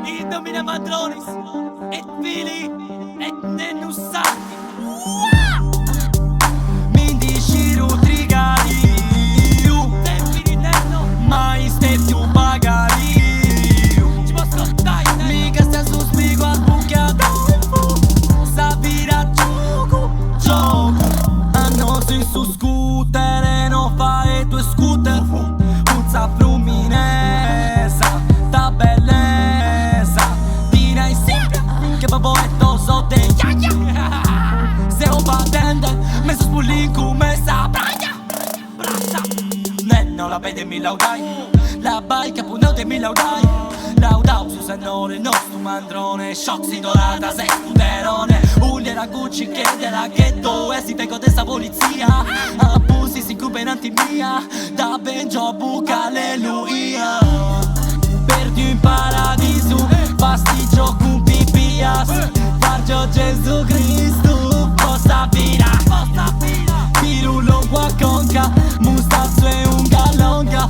Indomina Madronis et Fili et Nenusaki Mindy Shiru Trigariu Tempiri Nenno mai stetiu bagariu Ci posso dai mica stia su spigo al bucchiato Sabira gioco Hanno su scooter e non fa e tu scooter Puzza fruminesa ta bellezza Dina in sempre che baboetto so te Se un patente messo spulli come sa braccia Nenno la vede mi laudai La bike punnote mi laudai Laudau su sanore nostro mandrone Shock si dorata sei puterone Uliera Gucci che della ghetto E si tengo testa polizia Abusi si cubenanti mia Da benjo buca alleluia Perdi in paradiso Pastigio con pipias Fargio Gesù Cristo Posta vira Pirulo qua conca Mustazzo e unga longa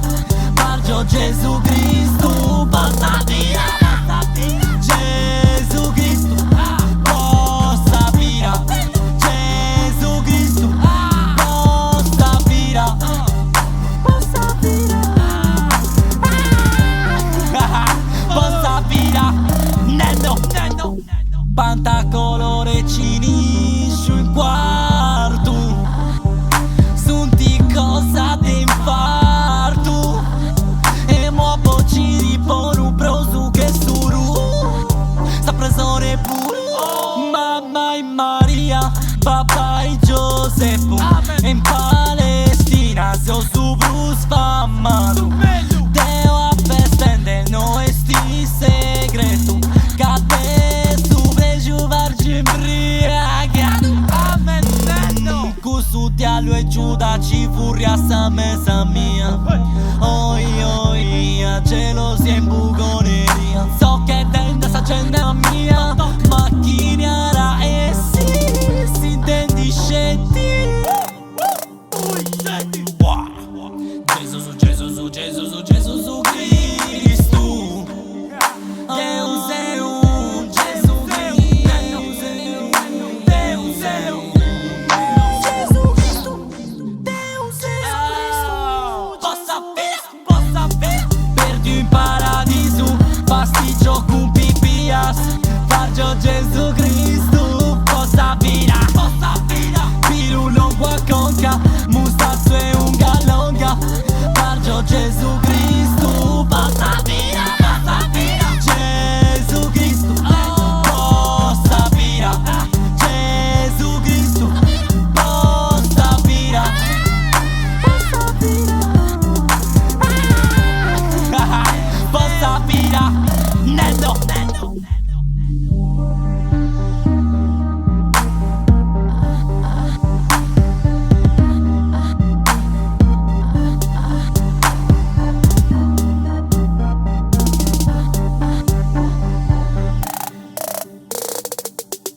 Fargio Gesù Cristo Posta vira Gesù Cristo Posta vira Gesù Cristo Posta vira Posta vira Posta vira Nenno Pantacolore ciniscio in quarto Sunti cosa te infarto E muovo ci ripono prosu che suru Sta presone puro Mamma e Maria Papà e Giuseppe In Palestina se ho su Bruce fammato Deo a festende no esti segreto Cade su pregiu vargi imbriagato Amen nenno Cusu dialo e Giuda ci furia sa mesa mia Oi oi a gelosia in bugoneria So che dentro sta gente mia Macchiniara e si intendisce di Gesù Cristo Deus é Jesus Cristo Deus é Cristo Possa ver Perdi in paradiso Pastigio con pipias Fargio Gesù Cristo Possa vira Pirulo qua conca Mustazzo e unga longa Fargio Gesù Cristo